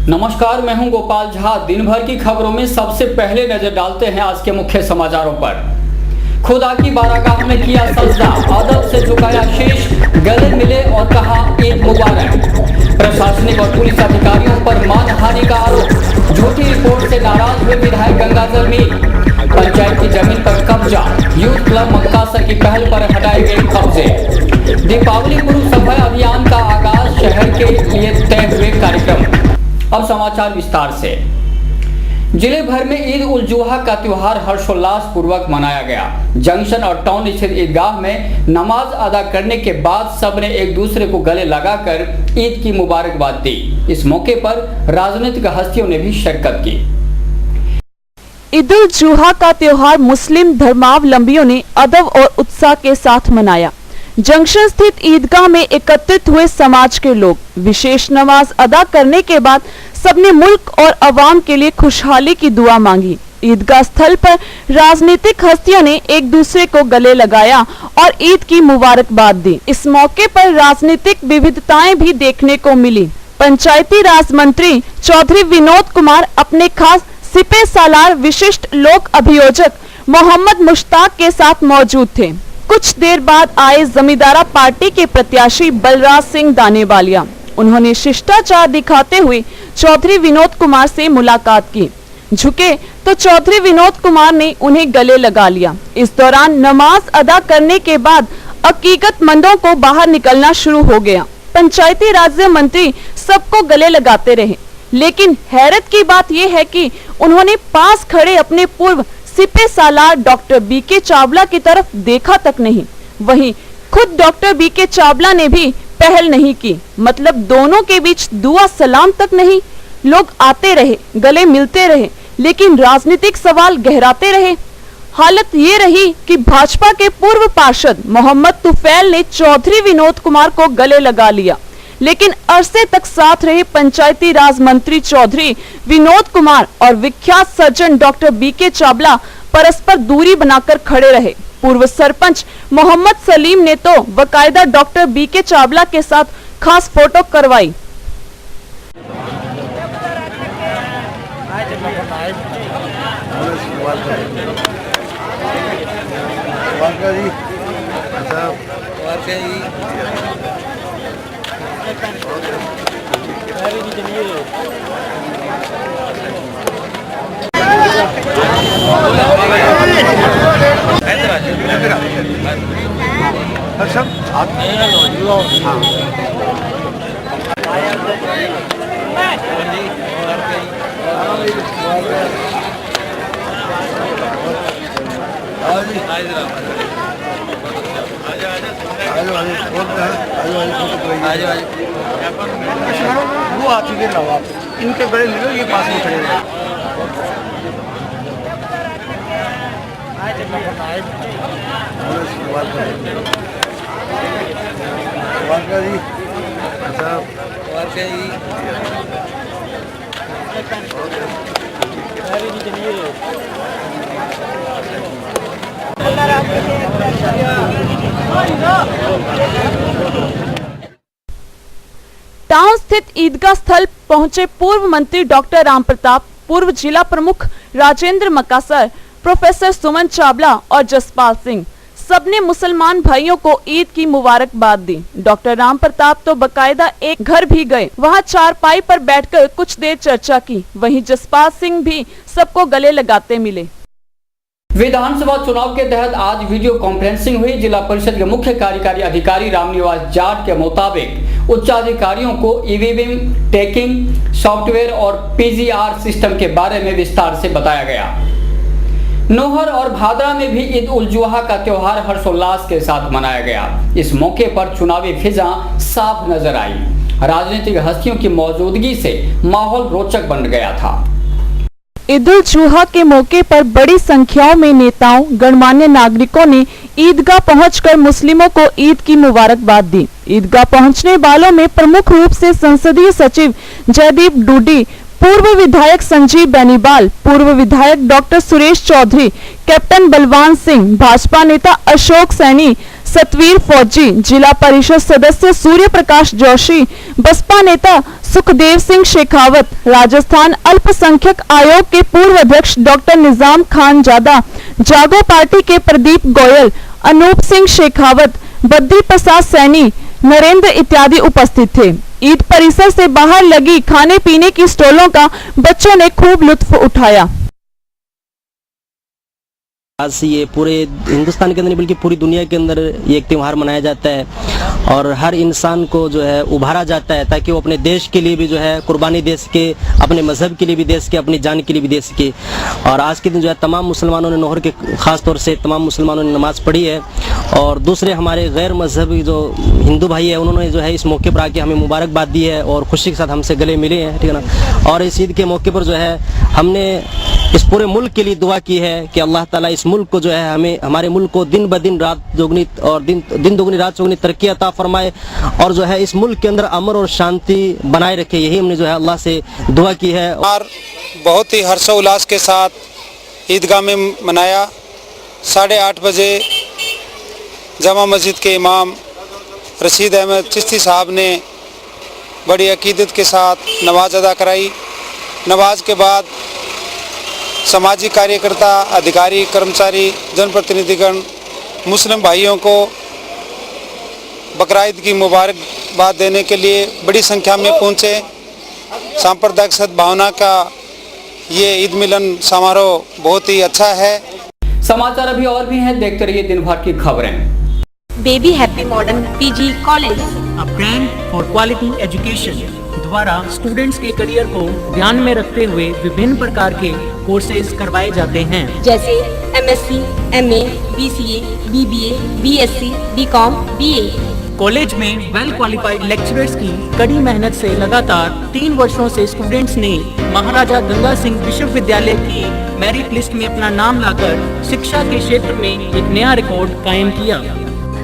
नमस्कार, मैं हूं गोपाल झा। दिन भर की खबरों में सबसे पहले नजर डालते हैं आज के मुख्य समाचारों पर। खुदा की बारगाह में किया सजदा, अदब से झुकाया शीश, गले मिले और कहा ईद मुबारक। प्रशासनिक और पुलिस अधिकारियों पर मानहानि का आरोप, झूठी रिपोर्ट से नाराज हुए विधायक गंगाधर मीर। पंचायत की जमीन पर कब्जा, यूथ क्लब मक्कासर की पहल पर हटाए गए कब्जे। दीपावली पूर्व सफाई अभियान का आगाज, शहर के लिए तय हुए कार्यक्रम। अब समाचार विस्तार से। जिले भर में ईद उल जुहा का त्योहार हर्षोल्लास पूर्वक मनाया गया। जंक्शन और टाउन स्थित ईदगाह में नमाज अदा करने के बाद सबने एक दूसरे को गले लगाकर ईद की मुबारकबाद दी। इस मौके पर राजनीतिक हस्तियों ने भी शिरकत की। ईद उल जुहा का त्योहार मुस्लिम धर्मावलंबियों ने अदब और उत्साह के साथ मनाया। जंक्शन स्थित ईदगाह में एकत्रित हुए समाज के लोग विशेष नमाज अदा करने के बाद सबने मुल्क और अवाम के लिए खुशहाली की दुआ मांगी। ईदगाह स्थल पर राजनीतिक हस्तियों ने एक दूसरे को गले लगाया और ईद की मुबारकबाद दी। इस मौके पर राजनीतिक विविधताएं भी देखने को मिली। पंचायती राज मंत्री चौधरी विनोद कुमार अपने खास सिपे सालार विशिष्ट लोक अभियोजक मोहम्मद मुश्ताक के साथ मौजूद थे। कुछ देर बाद आए जमींदारा पार्टी के प्रत्याशी बलराज सिंह दानेवालिया। उन्होंने शिष्टाचार दिखाते हुए चौधरी विनोद कुमार से मुलाकात की। झुके तो चौधरी विनोद कुमार ने उन्हें गले लगा लिया। इस दौरान नमाज अदा करने के बाद अकीकतमंदों को बाहर निकलना शुरू हो गया। पंचायती राज्य मंत्री सबको गले लगाते रहे, लेकिन हैरत की बात यह है कि उन्होंने पास खड़े अपने पूर्व सिपे सालार डॉक्टर बीके चावला की तरफ देखा तक नहीं। वहीं खुद डॉक्टर बीके चावला ने भी पहल नहीं की, मतलब दोनों के बीच दुआ सलाम तक नहीं। लोग आते रहे, गले मिलते रहे, लेकिन राजनीतिक सवाल गहराते रहे। हालत ये रही कि भाजपा के पूर्व पार्षद मोहम्मद तुफैल ने चौधरी विनोद कुमार को गले लगा लिया, लेकिन अरसे तक साथ रहे पंचायती राज मंत्री चौधरी विनोद कुमार और विख्यात सर्जन डॉक्टर बीके चावला परस्पर दूरी बनाकर खड़े रहे। पूर्व सरपंच मोहम्मद सलीम ने तो बकायदा डॉक्टर बीके चावला के साथ खास फोटो करवाई। वो आ चुके ना, आप इनके बड़े ले लो, ये पास में खड़े रहे। टाउन स्थित ईदगाह स्थल पहुंचे पूर्व मंत्री डॉक्टर राम प्रताप, पूर्व जिला प्रमुख राजेंद्र मकासर, प्रोफेसर सुमन चावला और जसपाल सिंह। सबने मुसलमान भाइयों को ईद की मुबारकबाद दी। डॉक्टर राम प्रताप तो बकायदा एक घर भी गए, वहां चारपाई पर बैठकर कुछ देर चर्चा की। वहीं जसपाल सिंह भी सबको गले लगाते मिले। विधानसभा चुनाव के तहत आज वीडियो कॉन्फ्रेंसिंग हुई। जिला परिषद के मुख्य कार्यकारी अधिकारी रामनिवास जाट के मुताबिक उच्चाधिकारियों को ईवीएम टैगिंग सॉफ्टवेयर और पीजीआर सिस्टम के बारे में विस्तार से बताया गया। नोहर और भादरा में भी ईद उल जुहा का त्योहार हर्षोल्लास के साथ मनाया गया। इस मौके पर चुनावी फिजा साफ नजर आई। राजनीतिक हस्तियों की मौजूदगी से माहौल रोचक बन गया था। ईद उल जुहा के मौके पर बड़ी संख्याओं में नेताओं, गणमान्य नागरिकों ने ईदगाह पहुंचकर मुस्लिमों को ईद की मुबारकबाद दी। ईदगाह पहुंचने वालों में प्रमुख रूप से संसदीय सचिव जयदीप डूडी, पूर्व विधायक संजीव बेनीवाल, पूर्व विधायक डॉक्टर सुरेश चौधरी, कैप्टन बलवान सिंह, भाजपा नेता अशोक सैनी, सतवीर फौजी, जिला परिषद सदस्य सूर्य प्रकाश जोशी, बसपा नेता सुखदेव सिंह शेखावत, राजस्थान अल्पसंख्यक आयोग के पूर्व अध्यक्ष डॉक्टर निजाम खान जादा, जागो पार्टी के प्रदीप गोयल, अनूप सिंह शेखावत, बद्री प्रसाद सैनी, नरेंद्र इत्यादि उपस्थित थे। ईद परिसर से बाहर लगी खाने पीने की स्टॉलों का बच्चों ने खूब लुत्फ उठाया। आज से ये पूरे हिंदुस्तान के अंदर नहीं बल्कि पूरी दुनिया के अंदर ये एक त्यौहार मनाया जाता है और हर इंसान को जो है उभारा जाता है ताकि वो अपने देश के लिए भी जो है कुर्बानी दे सके, अपने मजहब के लिए भी दे सके, अपनी जान के लिए भी दे सके। और आज के दिन जो है तमाम मुसलमानों ने नोहर के ख़ास तौर से तमाम मुसलमानों ने नमाज़ पढ़ी है और दूसरे हमारे गैर मजहबी जो हिंदू भाई है उन्होंने जो है इस मौके पर आके हमें मुबारकबाद दी है और खुशी के साथ हमसे गले मिले हैं, ठीक है ना। और इस ईद के मौके पर जो है हमने इस पूरे मुल्क के लिए दुआ की है कि अल्लाह ताला इस मुल्क को जो है हमें हमारे मुल्क को दिन ब दिन रात दोगुनी और दिन दोगुनी रात चौगुनी तरक्की अता फरमाए और जो है इस मुल्क के अंदर अमन और शांति बनाए रखे। यही हमने जो है अल्लाह से दुआ की है। और बहुत ही हर्षोल्लास के साथ ईदगाह में मनाया। 8:30 बजे जामा मस्जिद के इमाम रशीद अहमद चिश्ती साहब ने बड़ी अकीदत के साथ नमाज अदा कराई। नमाज के बाद सामाजिक कार्यकर्ता, अधिकारी, कर्मचारी, जनप्रतिनिधिगण मुस्लिम भाइयों को बकरा ईद की मुबारकबाद देने के लिए बड़ी संख्या में पहुँचे। सांप्रदायिक सद्भावना का ये ईद मिलन समारोह बहुत ही अच्छा है। समाचार अभी और भी हैं, देखते रहिए दिन भर की खबरें। Baby happy modern PG college, a brand for quality education द्वारा स्टूडेंट्स के करियर को ध्यान में रखते हुए विभिन्न प्रकार के कोर्सेज करवाए जाते हैं, जैसे MSc, MA, BCA, BBA, BSc, BCom, BA. College में वेल क्वालिफाइड लेक्चरर्स की कड़ी मेहनत से लगातार 3 वर्षों से स्टूडेंट्स ने महाराजा गंगा सिंह विश्वविद्यालय की मेरिट लिस्ट में अपना नाम लाकर शिक्षा के क्षेत्र में एक नया रिकॉर्ड कायम किया।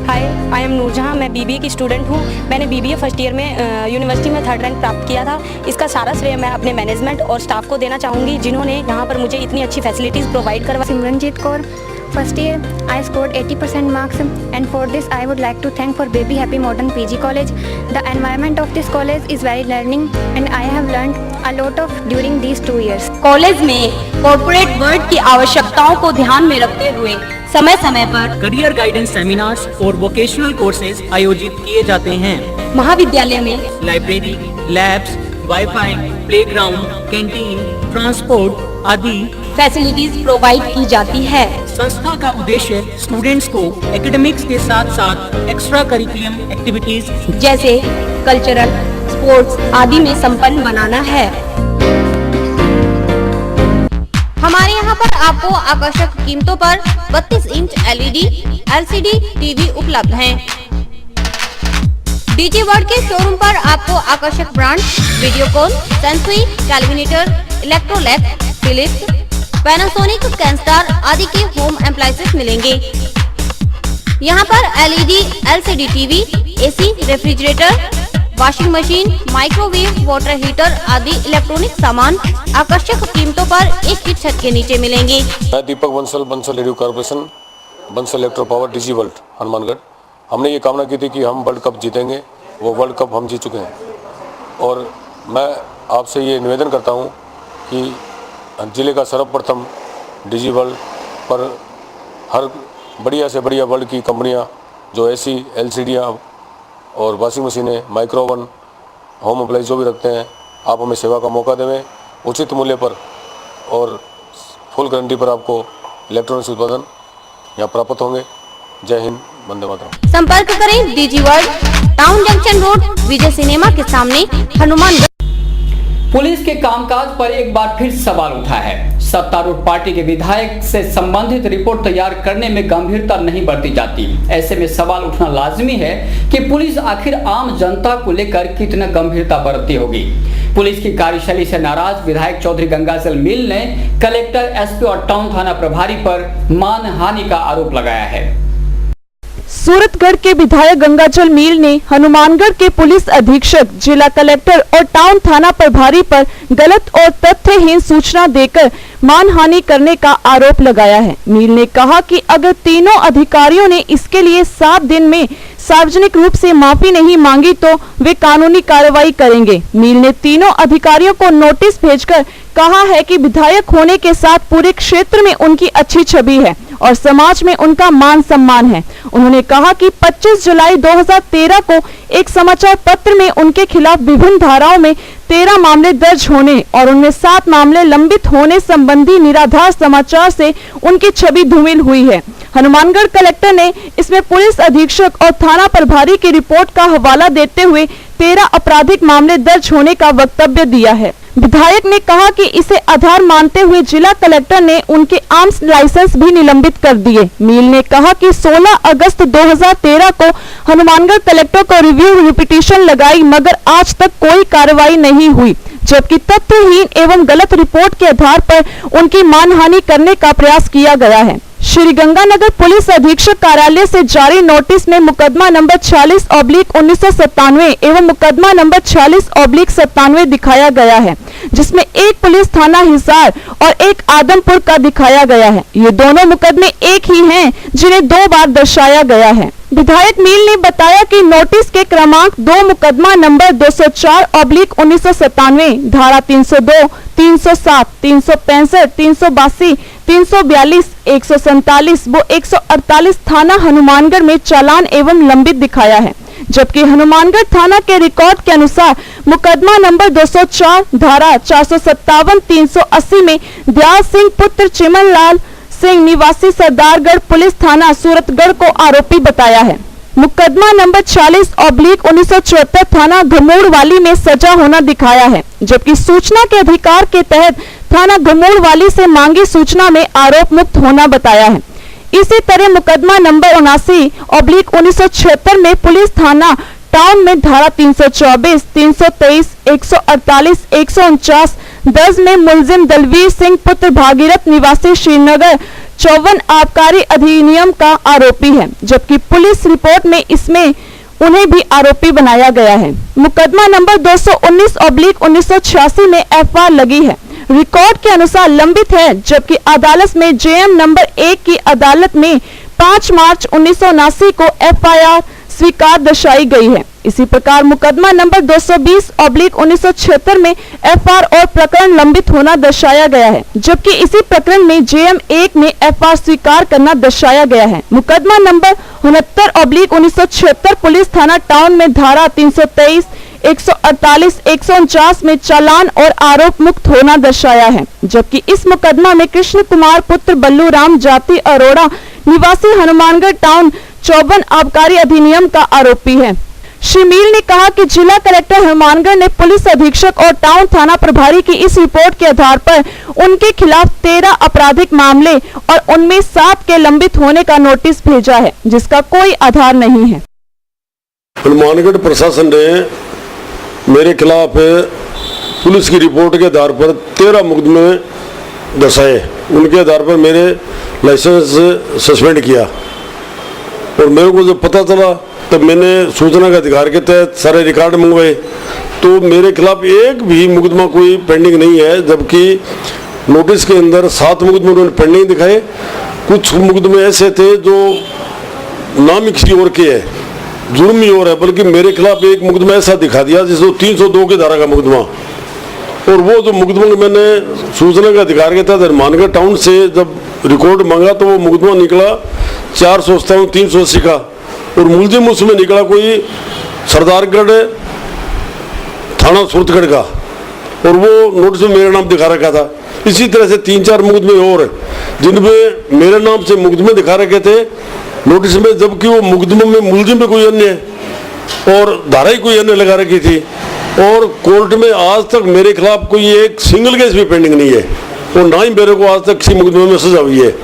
हाय, आई एम नूरजहां। मैं बीबीए की स्टूडेंट हूं। मैंने बीबीए फर्स्ट ईयर में यूनिवर्सिटी में 3rd रैंक प्राप्त किया था। इसका सारा श्रेय मैं अपने मैनेजमेंट और स्टाफ को देना चाहूँगी जिन्होंने यहाँ पर मुझे इतनी अच्छी फैसिलिटीज़ प्रोवाइड करवा। Simranjeet Kaur, first year, I scored 80% marks and for this I would like to thank for Baby Happy Modern PG College. The environment of this college is very learning and I have learned a lot of during these 2 years. College में corporate world की आवश्यकताओं को ध्यान में रखते हुए समय समय पर करियर गाइडेंस सेमिनार्स और वोकेशनल कोर्सेज आयोजित किए जाते हैं। महाविद्यालय में library, labs, wifi, playground, canteen, transport आदि फैसिलिटीज प्रोवाइड की जाती है। संस्था का उद्देश्य स्टूडेंट्स को एकेडमिक्स के साथ साथ एक्स्ट्रा करिकुलम एक्टिविटीज जैसे कल्चरल, स्पोर्ट्स आदि में संपन्न बनाना है। हमारे यहाँ पर आपको आकर्षक कीमतों पर 32 इंच LED, LCD टीवी उपलब्ध हैं। डीजी वर्ल्ड के शोरूम पर आपको आकर्षक ब्रांड वीडियोकॉन, सेंसुई, टेलीविनेटर, इलेक्ट्रोलैक, फिलिप्स, पैनासोनिक, कैनस्टार आदि के होम एप्लायंसेस मिलेंगे। यहाँ पर LED, LCD TV, AC, refrigerator, washing machine, microwave, water heater आदि इलेक्ट्रॉनिक सामान आकर्षक कीमतों पर एक ही छत के नीचे मिलेंगे। मैं Deepak Bansal radio corporation, Bansal electro power, DG world, Hanumangarh. हमने ये कामना की थी कि हम वर्ल्ड कप जीतेंगे, वो वर्ल्ड कप हम जीत चुके हैं। और मैं आपसे ये निवेदन करता हूँ कि जिले का सर्वप्रथम डीजी वर्ल्ड पर हर बढ़िया से बढ़िया वर्ल्ड की कंपनियाँ जो AC, LCD और वॉशिंग मशीनें, माइक्रो ओवन, होम अप्लाइंस जो भी रखते हैं, आप हमें सेवा का मौका देवें उचित मूल्य पर और फुल गारंटी पर आपको इलेक्ट्रॉनिक्स उत्पादन यहाँ प्राप्त होंगे। जय हिंद, वंदे मातरम। संपर्क करें DG world, town junction road, Vijay cinema के सामने, हनुमानगढ़। पुलिस के कामकाज पर एक बार फिर सवाल उठा है। सत्तारूढ़ पार्टी के विधायक से संबंधित रिपोर्ट तैयार करने में गंभीरता नहीं बरती जाती। ऐसे में सवाल उठना लाजमी है कि पुलिस आखिर आम जनता को लेकर कितना गंभीरता बरतती होगी। पुलिस की कार्यशैली से नाराज विधायक चौधरी गंगाजल मिल ने कलेक्टर, SP और टाउन थाना प्रभारी पर मानहानि का आरोप लगाया है। सूरतगढ़ के विधायक गंगाजल मील ने हनुमानगढ़ के पुलिस अधीक्षक, जिला कलेक्टर और टाउन थाना प्रभारी पर गलत और तथ्यहीन सूचना देकर मानहानि करने का आरोप लगाया है। मील ने कहा कि अगर तीनों अधिकारियों ने इसके लिए 7 दिन में सार्वजनिक रूप से माफी नहीं मांगी तो वे कानूनी कार्रवाई करेंगे। मील ने तीनों अधिकारियों को नोटिस भेजकर कहा है कि विधायक होने के साथ पूरे क्षेत्र में उनकी अच्छी छवि है और समाज में उनका मान सम्मान है। उन्होंने कहा कि 25 जुलाई 2013 को एक समाचार पत्र में उनके खिलाफ विभिन्न धाराओं में 13 मामले दर्ज होने और उनमें 7 मामले लंबित होने संबंधी निराधार समाचार से उनकी छवि धूमिल हुई है। हनुमानगढ़ कलेक्टर ने इसमें पुलिस अधीक्षक और थाना प्रभारी की रिपोर्ट का हवाला देते हुए 13 आपराधिक मामले दर्ज होने का वक्तव्य दिया है। विधायक ने कहा कि इसे आधार मानते हुए जिला कलेक्टर ने उनके आर्म्स लाइसेंस भी निलंबित कर दिए। मील ने कहा कि 16 अगस्त 2013 को हनुमानगढ़ कलेक्टर को रिव्यू पिटीशन लगाई मगर आज तक कोई कार्रवाई नहीं हुई, जबकि तथ्यहीन एवं गलत रिपोर्ट के आधार पर उनकी मानहानि करने का प्रयास किया गया है। श्री गंगानगर पुलिस अधीक्षक कार्यालय से जारी नोटिस में मुकदमा नंबर 46/1997 एवं मुकदमा नंबर 46/97 दिखाया गया है, जिसमें एक पुलिस थाना हिसार और एक आदमपुर का दिखाया गया है। ये दोनों मुकदमे एक ही हैं, जिन्हें 2 बार दर्शाया गया है। विधायक मील ने बताया कि नोटिस के क्रमांक 2 मुकदमा नंबर 204/1997 धारा 302, 307, 365, 382, 342, 147 व 148 थाना हनुमानगढ़ में चालान एवं लंबित दिखाया है, जबकि हनुमानगढ़ थाना के रिकॉर्ड के अनुसार मुकदमा नंबर 204 धारा 457, 380 में दयाल सिंह पुत्र चिमनलाल सिंह निवासी सरदारगढ़ पुलिस थाना सूरतगढ़ को आरोपी बताया है। मुकदमा नंबर 40/1974 थाना घमोड़वाली में सजा होना दिखाया है, जबकि सूचना के अधिकार के तहत थाना घमोड़वाली से मांगी सूचना में आरोप मुक्त होना बताया है। इसी तरह मुकदमा नंबर 79/1976 में पुलिस थाना टाउन में धारा 324, 323, 148, 149 10 में मुलजिम दलवीर सिंह पुत्र भागीरथ निवासी श्रीनगर 54 आबकारी अधिनियम का आरोपी है, जबकि पुलिस रिपोर्ट में इसमें उन्हें भी आरोपी बनाया गया है। मुकदमा नंबर 219/1986 में एफआईआर लगी है, रिकॉर्ड के अनुसार लंबित है, जबकि अदालत में जेएम नंबर 1 की अदालत में 5 मार्च 1979 को एफआईआर स्वीकार दर्शाई गई है। इसी प्रकार मुकदमा नंबर 220/1976 में एफआईआर और प्रकरण लंबित होना दर्शाया गया है, जबकि इसी प्रकरण में जेएम 1 में एफआईआर स्वीकार करना दर्शाया गया है। मुकदमा नंबर 69/1976 पुलिस थाना टाउन में धारा 323, 148, 149 में चालान और आरोप मुक्त होना दर्शाया है, जबकि इस मुकदमा में कृष्ण कुमार पुत्र बल्लू राम जाति अरोड़ा निवासी हनुमानगढ़ टाउन 54 आबकारी अधिनियम का आरोपी है। श्री मील ने कहा कि जिला कलेक्टर हनुमानगढ़ ने पुलिस अधीक्षक और टाउन थाना प्रभारी की इस रिपोर्ट के आधार पर उनके खिलाफ 13 आपराधिक मामले और उनमें 7 के लंबित होने का नोटिस भेजा है, जिसका कोई आधार नहीं है। हनुमानगढ़ प्रशासन ने मेरे खिलाफ पुलिस की रिपोर्ट के आधार पर 13 मुकदमे दर्शाए, उनके आधार पर मेरे लाइसेंस सस्पेंड किया और मेरे को जब पता चला तब मैंने सूचना के अधिकार के तहत सारे रिकॉर्ड मंगवाए, तो मेरे खिलाफ एक भी मुकदमा कोई पेंडिंग नहीं है, जबकि नोटिस के अंदर 7 मुकदमे उन्होंने पेंडिंग दिखाए। कुछ मुकदमे ऐसे थे जो नाम किसी और के है, जुर्म ही और है, बल्कि मेरे खिलाफ एक मुकदमा ऐसा दिखा दिया जिसको 302 के धारा का मुकदमा, और वो जो मुकदमा मैंने सूचना के अधिकार के तहत हनुमानगढ़ टाउन से जब रिकॉर्ड मांगा तो वो मुकदमा निकला 457 380 का, और मुलजिम उसमें निकला कोई सरदारगढ़ थाना सूरतगढ़ का, और वो नोटिस में मेरा नाम दिखा रखा था। इसी तरह से 3-4 मुकदमे और जिनमें मेरे नाम से मुकदमे दिखा रखे थे नोटिस में, जबकि वो मुकदमे में मुलजिम पे कोई अन्य और धारा ही कोई अन्य लगा रखी थी, और कोर्ट में आज तक मेरे खिलाफ कोई एक सिंगल केस भी पेंडिंग नहीं है, और ना ही मेरे को आज तक किसी मुकदमे में सजा हुई है।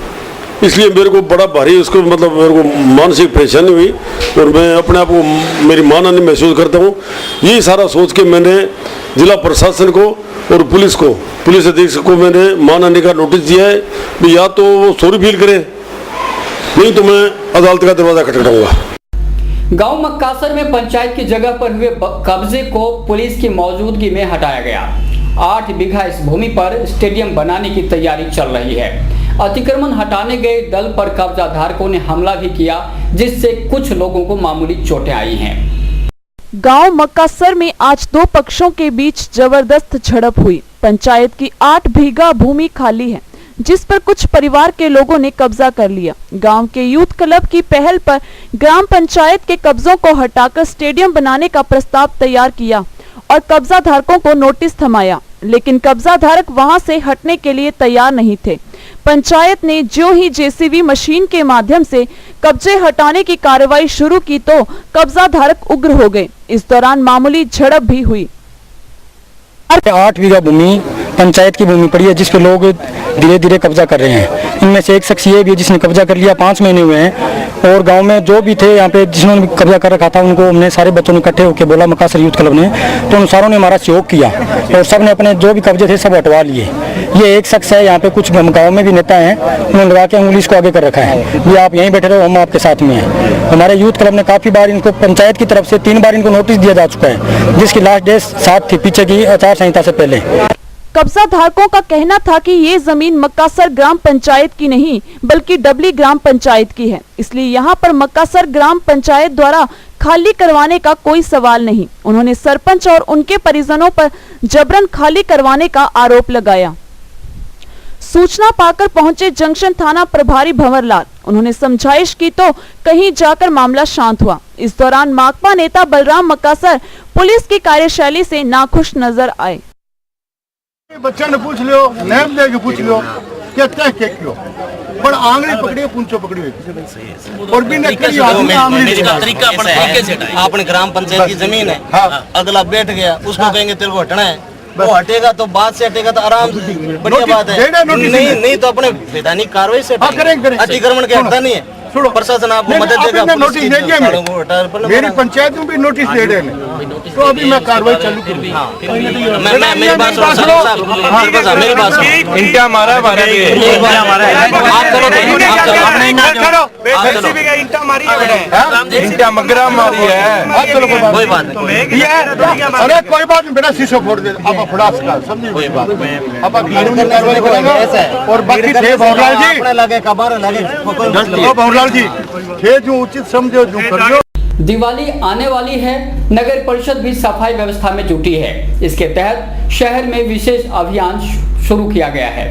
इसलिए मेरे को बड़ा भारी उसको मतलब मेरे को मानसिक परेशानी हुई, और मैं अपने आप को मेरी मानहानि महसूस करता हूँ। यही सारा सोच के मैंने जिला प्रशासन को और पुलिस अधीक्षक को मैंने मानहानि का नोटिस दिया है, या तो वो सॉरी फील करे, नहीं तो मैं अदालत का दरवाजा खटखटाऊंगा। गांव मक्कासर में पंचायत की जगह पर हुए कब्जे को पुलिस की मौजूदगी में हटाया गया। 8 बीघा इस भूमि पर स्टेडियम बनाने की तैयारी चल रही है। अतिक्रमण हटाने गए दल पर कब्जा धारकों ने हमला भी किया, जिससे कुछ लोगों को मामूली चोटें आई हैं। गांव मक्कासर में आज 2 पक्षों के बीच जबरदस्त झड़प हुई। पंचायत की 8 बीघा भूमि खाली है, जिस पर कुछ परिवार के लोगों ने कब्जा कर लिया। गांव के यूथ क्लब की पहल पर ग्राम पंचायत के कब्जों को हटाकर स्टेडियम बनाने का प्रस्ताव तैयार किया और कब्जा धारकों को नोटिस थमाया, लेकिन कब्जा धारक वहां से हटने के लिए तैयार नहीं थे। पंचायत ने जो ही जेसीबी मशीन के माध्यम से कब्जे हटाने की कार्रवाई शुरू की तो कब्जा धारक उग्र हो गए। इस दौरान मामूली झड़प भी हुई। 8 बीघा भूमि पंचायत की भूमि पड़ी है, जिस पे लोग धीरे धीरे कब्जा कर रहे हैं। इनमें से एक शख्स ये भी है जिसने कब्जा कर लिया, 5 महीने हुए हैं। और गांव में जो भी थे यहाँ पे जिन्होंने कब्जा कर रखा था, उनको हमने सारे बच्चों ने इकट्ठे होकर बोला मक्कासर यूथ क्लब ने, तो उन सारों ने हमारा सहयोग किया और सब ने अपने जो भी कब्जे थे सब हटवा लिए। ये एक शख्स है, यहाँ पे कुछ गाँव में भी नेता हैं, उन्होंने लगा के उंगली को आगे कर रखा है, ये आप यहीं बैठे रहो, हम आपके साथ में हैं। हमारे यूथ क्लब ने काफी बार इनको पंचायत की तरफ से 3 बार इनको नोटिस दिया जा चुका है, जिसकी लास्ट डेट 7 थी पीछे की आचार संहिता से पहले। कब्जा धारकों का कहना था कि ये जमीन मक्कासर ग्राम पंचायत की नहीं बल्कि डबली ग्राम पंचायत की है, इसलिए यहाँ पर मक्कासर ग्राम पंचायत द्वारा खाली करवाने का कोई सवाल नहीं। उन्होंने सरपंच और उनके परिजनों पर जबरन खाली करवाने का आरोप लगाया। सूचना पाकर पहुंचे जंक्शन थाना प्रभारी भंवरलाल, उन्होंने समझाइश की तो कहीं जाकर मामला शांत हुआ। इस दौरान माकपा नेता बलराम मक्कासर पुलिस की कार्यशैली से नाखुश नजर आए। बच्चा ने पूछ लियो, नेम दे के पूछ लियो, क्या तय के क्यों पर आंगली पकड़ी पूंछो पकड़ी और भी ने करी आंगली का तरीका अपन तरीके से अपने ग्राम पंचायत की जमीन है। अगला बैठ गया, उसको कहेंगे तेरे को हटना है, वो हटेगा तो बात से हटेगा तो आराम से बढ़िया बात है। नहीं तो अपने वैधानिक कार्रवाई से अतिक्रमण के हटता नहीं है। प्रशासन आपको मदद देगा। नोटिस दे दिया मेरी पंचायत में भी नोटिस दे रहे हैं, तो अभी मैं कार्रवाई चालू करूंगा। मेरी बात सुनो, मेरी बात सुनो। इंटा मारा आप चलो, इंटा मारी है, इंटा मगरा मारी है, कोई बात नहीं। अरे कोई बात नहीं, मेरा शीशो फोड़ दे आप फुड़ा सका, समझिए कोई बात नहीं। अब कानूनी कार्रवाई करेंगे और बाकी थे भवरलाल जी लगे कबार लगे जी जो उचित समझो जो करियो। दिवाली आने वाली है, नगर परिषद भी सफाई व्यवस्था में जुटी है। इसके तहत शहर में विशेष अभियान शुरू किया गया है।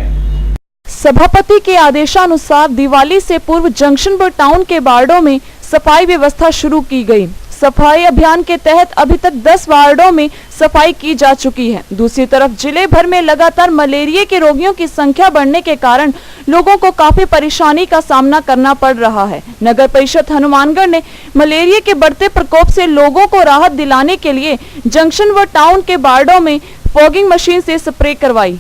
सभापति के आदेशानुसार दिवाली से पूर्व जंक्शनपुर टाउन के वार्डों में सफाई व्यवस्था शुरू की गई। सफाई अभियान के तहत अभी तक 10 वार्डों में सफाई की जा चुकी है। दूसरी तरफ जिले भर में लगातार मलेरिया के रोगियों की संख्या बढ़ने के कारण लोगों को काफी परेशानी का सामना करना पड़ रहा है। नगर परिषद हनुमानगढ़ ने मलेरिया के बढ़ते प्रकोप से लोगों को राहत दिलाने के लिए जंक्शन व टाउन के वार्डों में फॉगिंग मशीन से स्प्रे करवाई।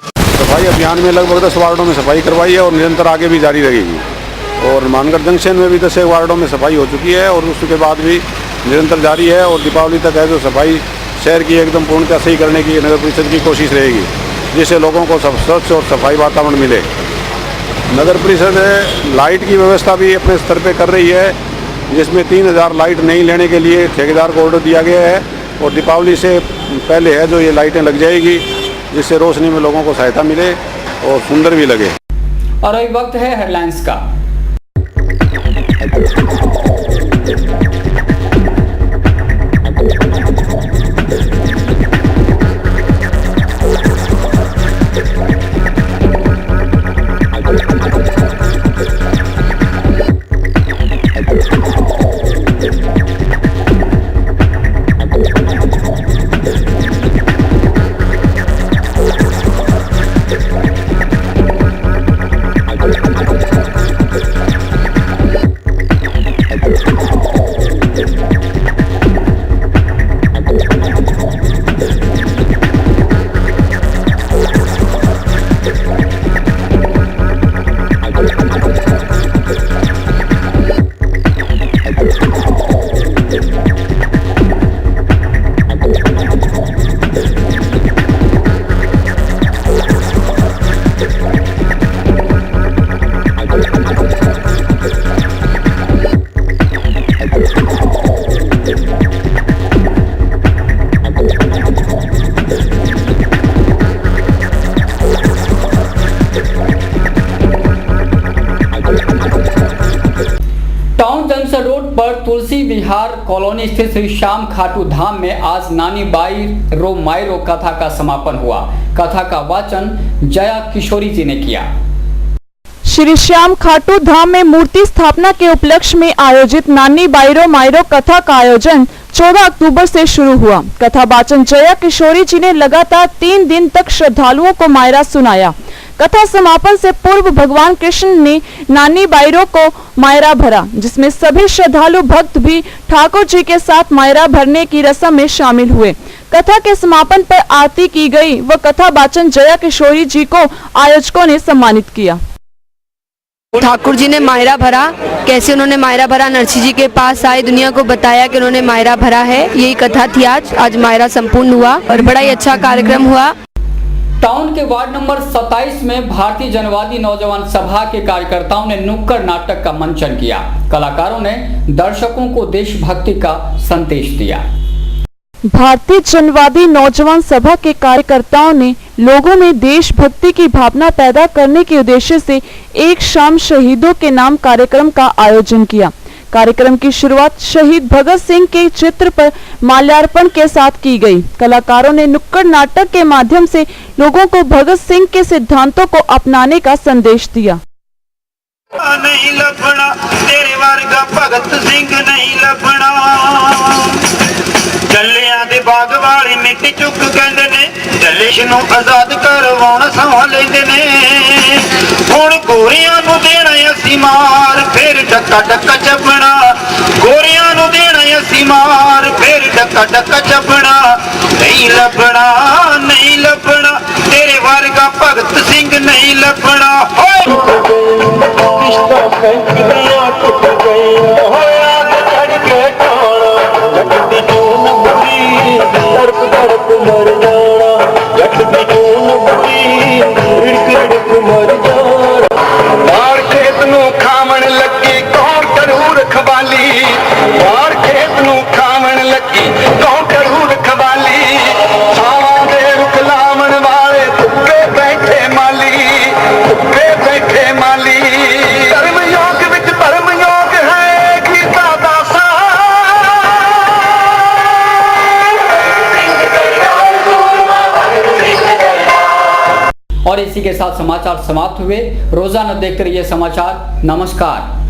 सफाई अभियान में लगभग 10 वार्डों में सफाई करवाई है और निरंतर आगे भी जारी रहेगी। और हनुमानगढ़ जंक्शन में भी 10 वार्डों में सफाई हो चुकी है और उसके बाद भी निरंतर जारी है और दीपावली तक है जो सफाई शहर की एकदम पूर्णतः सही करने की नगर परिषद की कोशिश रहेगी, जिससे लोगों को स्वच्छ और सफाई वातावरण मिले। नगर परिषद लाइट की व्यवस्था भी अपने स्तर पर कर रही है, जिसमें 3000 लाइट नहीं लेने के लिए ठेकेदार को ऑर्डर दिया गया है और दीपावली से पहले है जो ये लाइटें लग जाएगी, जिससे रोशनी में लोगों को सहायता मिले और सुंदर भी लगे। और अभी वक्त है हेडलाइंस का। तुलसी विहार कॉलोनी स्थित श्री श्याम खाटू धाम में आज नानी बाई रो मायरो कथा का समापन हुआ। कथा का वाचन जया किशोरी जी ने किया। श्री श्याम खाटू धाम में मूर्ति स्थापना के उपलक्ष्य में आयोजित नानी बाईरो मायरो कथा का आयोजन 14 अक्टूबर से शुरू हुआ। कथा वाचन जया किशोरी जी ने लगातार 3 दिन तक श्रद्धालुओं को मायरा सुनाया। कथा समापन से पूर्व भगवान कृष्ण ने नानी बाईरो को मायरा भरा, जिसमें सभी श्रद्धालु भक्त भी ठाकुर जी के साथ मायरा भरने की रस्म में शामिल हुए। कथा के समापन पर आरती की गई व कथा वाचन जया किशोरी जी को आयोजकों ने सम्मानित किया। ठाकुर जी ने मायरा भरा, कैसे उन्होंने मायरा भरा, नरसिंह जी के पास आए, दुनिया को बताया कि उन्होंने मायरा भरा है। यही कथा थी आज मायरा संपूर्ण हुआ और बड़ा ही अच्छा कार्यक्रम हुआ। टाउन के वार्ड नंबर 27 में भारतीय जनवादी नौजवान सभा के कार्यकर्ताओं ने नुक्कड़ नाटक का मंचन किया। कलाकारों ने दर्शकों को देशभक्ति का संदेश दिया। भारतीय जनवादी नौजवान सभा के कार्यकर्ताओं ने लोगों में देशभक्ति की भावना पैदा करने के उद्देश्य से एक शाम शहीदों के नाम कार्यक्रम का आयोजन किया। कार्यक्रम की शुरुआत शहीद भगत सिंह के चित्र पर माल्यार्पण के साथ की गई। कलाकारों ने नुक्कड़ नाटक के माध्यम से लोगों को भगत सिंह के सिद्धांतों को अपनाने का संदेश दिया। नहीं लभना तेरे वर्गा भगत सिंह नहीं लभना, जलियां दे बाग वाली मिट्टी चुक कहंदे ने, जलिश नूं आजाद करवाउण सौं लैंदे ने। हुण गोरियां नूं देना असीं मार, फिर डक्का डक्का चबना, गोरियां नूं देना असीं मार, फिर डक्का डक्का चबना। नहीं लभना नहीं लभना तेरे वर्गा भगत सिंह नहीं लभना। और इसी के साथ समाचार समाप्त हुए। रोजाना देखते रहिए समाचार। नमस्कार।